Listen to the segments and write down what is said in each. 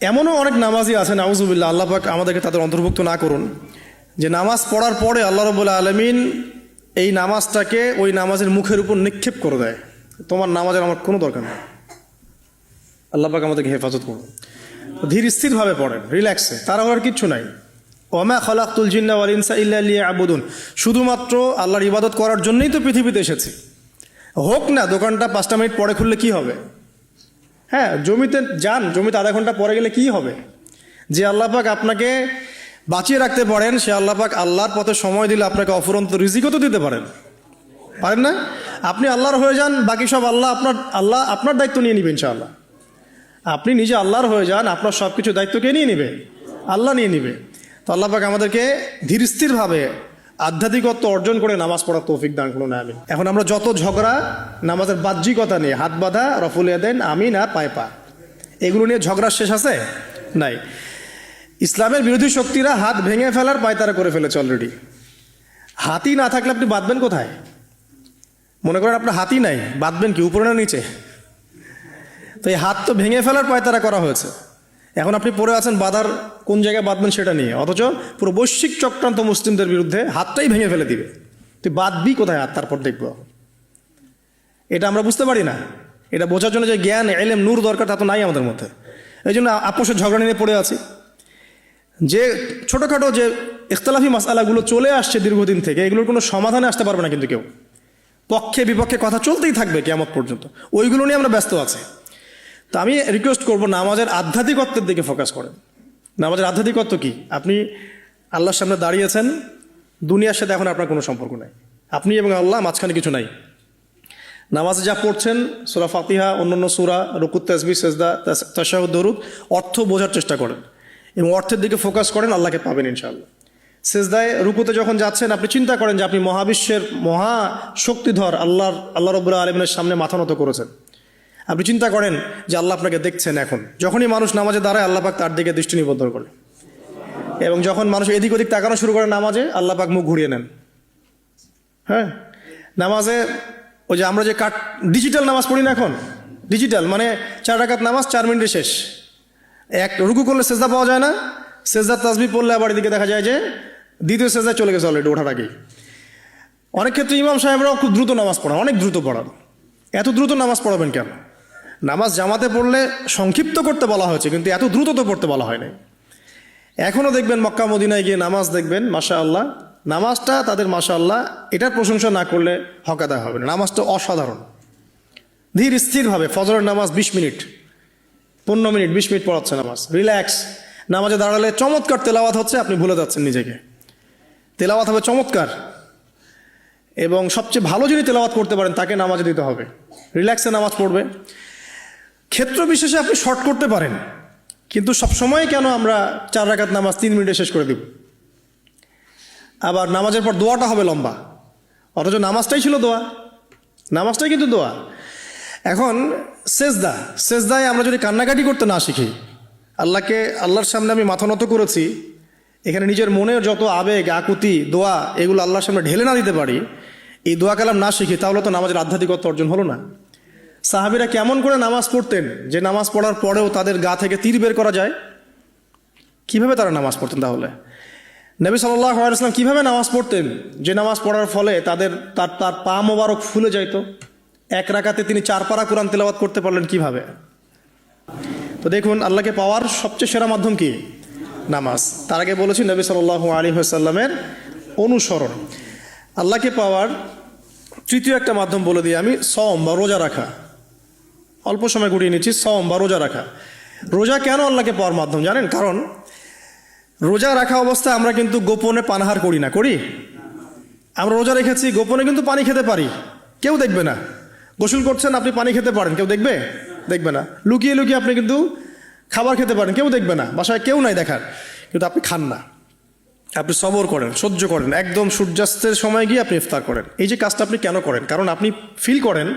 এমনও অনেক নামাজি আছেন নাউজুবিল্লাহ, আল্লাহ পাক আমাদেরকে তাদের অন্তর্ভুক্ত না করুন, যে নামাজ পড়ার পরে আল্লাহ রাব্বুল আলামিন এই নামাজটাকে ওই নামাজের মুখের উপর নিক্ষেপ করে দেয়, তোমার নামাজের আমার কোনো দরকার নেই। আল্লাহ পাক আমাদেরকে হেফাজত করুন। ধীর স্থিরভাবে পড়েন, রিল্যাক্সে, তাড়াহুড়ার কিচ্ছু নাই। ওয়ামা খালাকতুল জিন্না ওয়াল ইনসা ইল্লা লিয়াবুদুন, শুধুমাত্র আল্লাহর ইবাদত করার জন্যই তো পৃথিবীতে এসেছি। হোক না দোকানটা 5টা মিনিট পরে খুললে কি হবে? হ্যাঁ, জমিতে যান, জমিতে আধা ঘন্টা পরে গেলে কি হবে? যে আল্লাহ পাক আপনাকে বাঁচিয়ে রাখতে পারেন, সে আল্লাহ পাক আল্লাহর পথে সময় দিলে আপনাকে অফুরন্ত রিজিকও তো দিতে পারেন না? আপনি আল্লাহর হয়ে যান, বাকি সব আল্লাহ আপনার দায়িত্ব নিয়ে নেবেন ইনশাআল্লাহ। আপনি নিজে আল্লাহর হয়ে যান, আপনার সব কিছু দায়িত্ব কে নিয়ে নেবে? আল্লাহ নিয়ে নেবে। তো আল্লাহ পাক আমাদেরকে ধীর স্থিরভাবে আধ্যাত্মিকত্ব অর্জন করে নামাজ পড়ার তৌফিক দান করুন, আমিন। এখন আমরা যত ঝগড়া নামাজের বাহ্যিকতা নিয়ে, হাত বাঁধা, রফুল ইয়াদাইন, আমিন আর পায়ে পা, এগুলো নিয়ে ঝগড়া শেষ আছে? নাই। ইসলামের বিরোধী শক্তিরা হাত ভেঙে ফেলার পায়তারা করে ফেলেছে অলরেডি। হাতই না থাকলে আপনি বাঁধবেন কোথায়? মনে করেন আপনার হাতই নাই, বাঁধবেন কি উপরে না নিচে? তো এই হাত তো ভেঙে ফেলার পায়তারা করা হয়েছে। এখন আপনি পড়ে আছেন বাঁধার কোন জায়গায় বাঁধবেন সেটা নিয়ে, অথচ পুরো বৈশ্বিক চক্রান্ত মুসলিমদের বিরুদ্ধে হাতটাই ভেঙে ফেলে দিবে। তুই বাঁধবি কোথায় হাত? তারপর দেখবো। এটা আমরা বুঝতে পারি না। এটা বোঝার জন্য যে জ্ঞান, ইলম, নূর দরকার তা তো নাই আমাদের মধ্যে। এই জন্য আপোষের ঝগড়া নিয়ে পড়ে আছি। যে ছোটোখাটো যে ইখতিলাফি মাসআলাগুলো চলে আসছে দীর্ঘদিন থেকে, এগুলোর কোনো সমাধানে আসতে পারবে না কিন্তু কেউ। পক্ষে বিপক্ষে কথা চলতেই থাকবে কিয়ামত পর্যন্ত, ওইগুলো নিয়ে আমরা ব্যস্ত আছি। তো আমি রিকোয়েস্ট করবো, নামাজের আধ্যাত্মিকত্বের দিকে ফোকাস করেন। নামাজের আধ্যাত্মিকত্ব কি? আপনি আল্লাহর সামনে দাঁড়িয়েছেন, দুনিয়ার সাথে এখন আপনার কোনো সম্পর্ক নাই, আপনি এবং আল্লাহ, মাঝখানে কিছু নাই। নামাজে যা পড়ছেন, সূরা ফাতিহা, অন্যান্য সূরা, রুকুত, তাসবিহ, সিজদা, তাশাহুদ, দরুদ, অর্থ বোঝার চেষ্টা করেন এবং অর্থের দিকে ফোকাস করেন, আল্লাহকে পাবেন ইনশাআল্লাহ। সিজদায়, রুকুতে যখন যাচ্ছেন, আপনি চিন্তা করেন যে আপনি মহাবিশ্বের মহা শক্তিধর আল্লাহ রাব্বুল আলামিনের সামনে মাথা নত করেছেন। আপনি চিন্তা করেন যে আল্লাহ আপনাকে দেখছেন। এখন যখনই মানুষ নামাজে দাঁড়ায়, আল্লাহ পাক তার দিকে দৃষ্টি নিবদ্ধ করে, এবং যখন মানুষ এদিক ওদিক তাকানো শুরু করে নামাজে, আল্লাহ পাক মুখ ঘুরিয়ে নেন। হ্যাঁ, নামাজে ওই যে আমরা যে ডিজিটাল নামাজ পড়ি না এখন, ডিজিটাল মানে 4 রাকাত নামাজ 4 মিনিটে শেষ। এক রুকু করলে সেজদা পাওয়া যায় না, সেজদার তাসবিহ পড়লে আবার এদিকে দেখা যায় যে দ্বিতীয় সেজদায় চলে গেছে অলরেডি ওঠার আগেই। অনেক ক্ষেত্রে ইমাম সাহেবরাও খুব দ্রুত নামাজ পড়ান, অনেক দ্রুত পড়ান। এত দ্রুত নামাজ পড়াবেন কেন? নামাজ জামাতে পড়লে সংক্ষিপ্ত করতে বলা হয়েছে, কিন্তু এত দ্রুত তো পড়তে বলা হয় নাই। এখনও দেখবেন মক্কা মদিনায় গিয়ে নামাজ দেখবেন, মাশা আল্লাহ, নামাজটা তাদের মাশা আল্লাহ, এটার প্রশংসা না করলে হক আদায় হবে না। নামাজটা অসাধারণ, ধীর স্থিরভাবে। ফজরের নামাজ 20 মিনিট, 15 মিনিট, 20 মিনিট পড়াচ্ছে নামাজ, রিল্যাক্স। নামাজে দাঁড়ালে চমৎকার তেলাওয়াত হচ্ছে, আপনি ভুলে যাচ্ছেন নিজেকে। তেলাওয়াত হবে চমৎকার, এবং সবচেয়ে ভালো যিনি তেলাওয়াত করতে পারেন তাকে নামাজে দিতে হবে। রিল্যাক্সে নামাজ পড়বে। ক্ষেত্র বিশেষে আপনি শর্ট করতে পারেন, কিন্তু সবসময় কেন আমরা 4 রাকাত নামাজ 3 মিনিটে শেষ করে দিব? আবার নামাজের পর দোয়াটা হবে লম্বা, অথচ নামাজটাই ছিল দোয়া, নামাজটাই কিন্তু দোয়া। এখন সেজদায় আমরা যদি কান্নাকাটি করতে না শিখি, আল্লাহর সামনে আমি মাথা নত করেছি, এখানে নিজের মনের যত আবেগ, আকুতি, দোয়া, এগুলো আল্লাহর সামনে ঢেলে না দিতে পারি, এই দোয়া কালাম না শিখি, তাহলে তো নামাজের আধ্যাত্মিকত্ব অর্জন হলো না। সাহাবীরা কেমন করে নামাজ পড়তেন যে নামাজ পড়ার পরেও তাদের গা থেকে তীর বের করা যায়? কিভাবে তারা নামাজ পড়তেন? তাহলে নবী সাল্লাল্লাহু আলাইহি ওয়াসাল্লাম কিভাবে নামাজ পড়তেন যে নামাজ পড়ার ফলে তার পা মোবারক ফুলে যাইত? 1 রাকাতে তিনি 4 পারা কোরআন তেলাওয়াত করতে পারলেন কিভাবে? তো দেখুন, আল্লাহকে পাওয়ার সবচেয়ে সেরা মাধ্যম কি? নামাজ। তার আগে বলেছি নবী সাল্লাল্লাহু আলাইহি ওয়াসাল্লামের অনুসরণ। আল্লাহকে পাওয়ার তৃতীয় একটা মাধ্যম বলে দিই আমি, সওম বা রোজা রাখা। অল্প সময় গুটিয়ে নিচ্ছি, সওম বা রোজা রাখা। রোজা কেন আল্লাহকে পাওয়ার মাধ্যম জানেন? কারণ রোজা রাখা অবস্থায় আমরা কিন্তু গোপনে পানাহার করি না, করি? আমরা রোজা রেখেছি, গোপনে কিন্তু পানি খেতে পারি, কেউ দেখবে না। গোসল করছেন, আপনি পানি খেতে পারেন, কেউ দেখবে না। লুকিয়ে লুকিয়ে আপনি কিন্তু খাবার খেতে পারেন, কেউ দেখবে না, বাসায় কেউ নাই দেখার, কিন্তু আপনি খান না। আপনি সবর করেন, সহ্য করেন, একদম সূর্যাস্তের সময় গিয়ে আপনি ইফতার করেন। এই যে কাজটা আপনি কেন করেন? কারণ আপনি ফিল করেন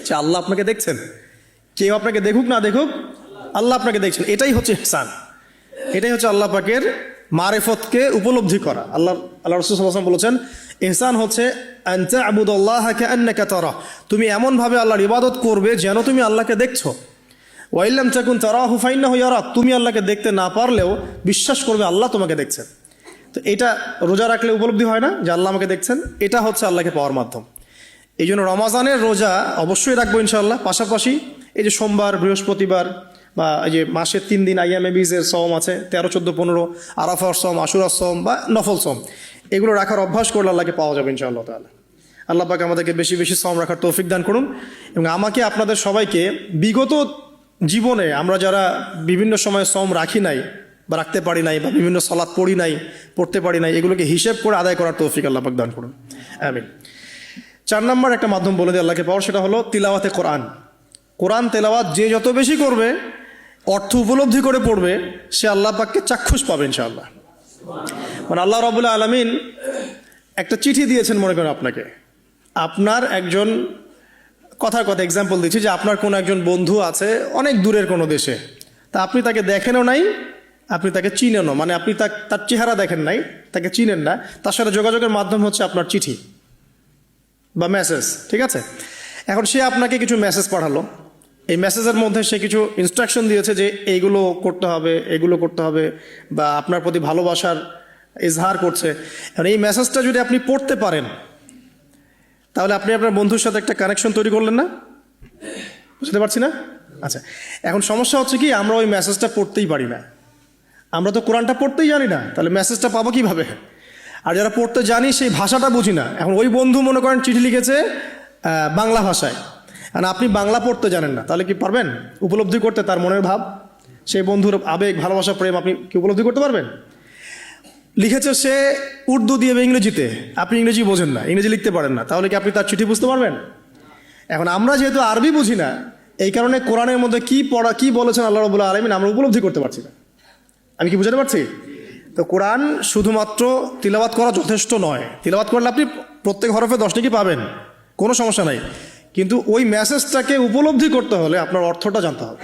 যে আল্লাহ আপনাকে দেখছেন। কেউ আপনাকে দেখুক না দেখুক, আল্লাহ আপনাকে দেখছেন। এটাই হচ্ছে ইহসান, এটাই হচ্ছে আল্লাহ পাকের মারিফতকে উপলব্ধি করা। আল্লাহ রাসূল সাল্লাল্লাহু আলাইহি ওয়াসাল্লাম বলেছেন, ইহসান হচ্ছে আন তা'বুদাল্লাহা কাআন্নাকা তারাহ, তুমি এমনভাবে আল্লাহর ইবাদত করবে যেন তুমি আল্লাহকে দেখছো। ওয়াইল্লাম তাকুন তারাহু ফাইন্নাহু ইয়ারাক, তুমি আল্লাহকে দেখতে না পারলেও বিশ্বাস করবে আল্লাহ তোমাকে দেখছেন। তো এটা রোজা রাখলে উপলব্ধি হয় না যে আল্লাহ আমাকে দেখছেন? এটা হচ্ছে আল্লাহকে পাওয়ার মাধ্যম। এই জন্য রমাজানের রোজা অবশ্যই রাখবো ইনশাআল্লাহ। পাশাপাশি এই যে সোমবার, বৃহস্পতিবার বা এই যে মাসের 3 দিন আইয়ামে বীজের সওম আছে, 13, 14, 15, আরাফার সওম, আশুরার সওম বা নফল সওম, এগুলো রাখার অভ্যাস করলে আল্লাহকে পাওয়া যাবে ইনশাআল্লাহ তাআলা। আল্লাহ পাক আমাদেরকে বেশি বেশি সওম রাখার তৌফিক দান করুন। এবং আমাকে আপনাদের সবাইকে বিগত জীবনে আমরা যারা বিভিন্ন সময় সওম রাখি নাই বা রাখতে পারি নাই বা বিভিন্ন সালাত পড়ি নাই, পড়তে পারি নাই, এগুলোকে হিসেব করে আদায় করার তৌফিক আল্লাহ পাক দান করুন, আমিন। 4 নম্বর একটা মাধ্যম বলে দিই আল্লাহকে পাওয়ার, সেটা হলো তিলাওয়াতে কোরআন। কোরআন তেলাওয়াত যে যত বেশি করবে, অর্থ উপলব্ধি করে পড়বে, সে আল্লাহ পাককে চাক্ষুষ পাবে ইনশাআল্লাহ। মানে আল্লাহ রাব্বুল আলামিন একটা চিঠি দিয়েছেন, মনে করেন আপনাকে, আপনার একজন কথার কথা এক্সাম্পল দিচ্ছি, যে আপনার কোনো একজন বন্ধু আছে অনেক দূরের কোনো দেশে, তা আপনি তাকে দেখেনও নাই, আপনি তাকে চিনেনও, মানে আপনি তার চেহারা দেখেন নাই, তাকে চিনেন না, তার সাথে যোগাযোগের মাধ্যম হচ্ছে আপনার চিঠি বা মেসেজ, ঠিক আছে? এখন সে আপনাকে কিছু মেসেজ পাঠালো, এই মেসেজের মধ্যে সে কিছু ইনস্ট্রাকশন দিয়েছে যে এইগুলো করতে হবে, এগুলো করতে হবে, বা আপনার প্রতি ভালোবাসার ইজহার করছে। এখন এই মেসেজটা যদি আপনি পড়তে পারেন, তাহলে আপনি আপনার বন্ধুর সাথে একটা কানেকশন তৈরি করলেন না? বুঝতে পারছি না? আচ্ছা, এখন সমস্যা হচ্ছে কি, আমরা ওই মেসেজটা পড়তেই পারি না। আমরা তো কোরআনটা পড়তেই জানি না, তাহলে মেসেজটা পাবো কীভাবে? আর যারা পড়তে জানি সেই ভাষাটা বুঝি না। এখন ওই বন্ধু মনে করেন চিঠি লিখেছে বাংলা ভাষায়, আর আপনি বাংলা পড়তে জানেন না, তাহলে কি পারবেন উপলব্ধি করতে তার মনের ভাব, সেই বন্ধুর আবেগ, ভালোবাসা, প্রেম আপনি কি উপলব্ধি করতে পারবেন? লিখেছে সে উর্দু দিয়ে বা ইংরেজিতে, আপনি ইংরেজি বোঝেন না, ইংরেজি লিখতে পারেন না, তাহলে কি আপনি তার চিঠি বুঝতে পারবেন? এখন আমরা যেহেতু আরবি বুঝি না, এই কারণে কোরআনের মধ্যে কি বলেছেন আল্লাহ রাব্বুল আলামিন আমরা উপলব্ধি করতে পারছি না। আমি কি বুঝাতে পারছি? তো কোরআন শুধুমাত্র তিলাওয়াত করা যথেষ্ট নয়। তিলাওয়াত করলে আপনি প্রত্যেক হরফে 10 নেকি পাবেন, কোনো সমস্যা নাই, কিন্তু ওই মেসেজটাকে উপলব্ধি করতে হলে আপনার অর্থটা জানতে হবে।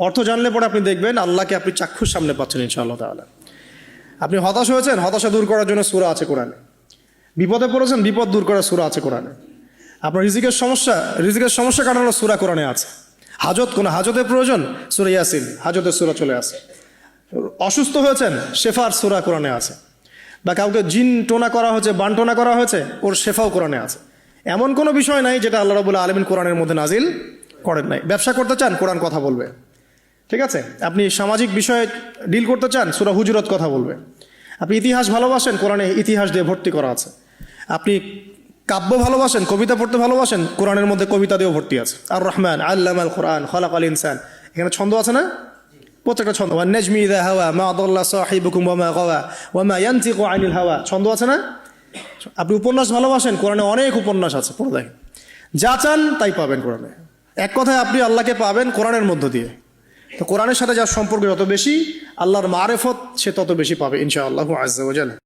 অর্থ জানলে পরে আপনি দেখবেন আল্লাহকে আপনি চাক্ষুষ সামনে পাচ্ছেন ইনশাআল্লাহ তাআলা। আপনি হতাশ হয়েছেন, হতাশা দূর করার জন্য সূরা আছে কোরআনে। বিপদে পড়েছেন, বিপদ দূর করার সূরা আছে কোরআনে। আপনার রিজিকের সমস্যা কাটানোর সূরা কোরআনে আছে। কোনো হাজতের প্রয়োজন, সূরা ইয়াসিন, হাজতের সূরা চলে আসে। অসুস্থ হয়েছেন, শেফার সূরা কোরআনে আছে। বা কাউকে জিন টোনা করা হয়েছে, বান টোনা করা হয়েছে, ওর শেফাও কোরআনে আছে। এমন কোনো বিষয় নাই যেটা আল্লাহ রাব্বুল আলামিন কোরআনের মধ্যে নাজিল করেন নাই। ব্যবসা করতে চান, কোরআন কথা বলবে, ঠিক আছে? আপনি সামাজিক বিষয়ে ডিল করতে চান, সূরা হুজুরাত কথা বলবে। আপনি ইতিহাস ভালোবাসেন, কোরআনে ইতিহাস দিয়ে ভর্তি করা আছে। আপনি কাব্য ভালোবাসেন, কবিতা পড়তে ভালোবাসেন, কোরআনের মধ্যে কবিতা দিয়েও ভর্তি আছে। আর রহমান আল্লামাল কোরআন খালাকাল ইনসান, এখানে ছন্দ আছে না? প্রত্যেকটা ছন্দ, ওয়ান নাজমি ইযা হাওয়া মা দাল্লা সাহিবুকুম ওয়া মা গাওয়া ওয়া মা ইয়ানতিকু আনিল হাওয়া, ছন্দ আছে না? আপনি উপন্যাস ভালোবাসেন, কোরআনে অনেক উপন্যাস আছে, পড়ে দেখেন, যা চান তাই পাবেন কোরআনে। এক কথায় আপনি আল্লাহকে পাবেন কোরআনের মধ্য দিয়ে। তো কোরআনের সাথে যার সম্পর্ক যত বেশি, আল্লাহর মারেফত সে তত বেশি পাবে ইনশাআল্লাহু আজ্জা ওয়া জাল।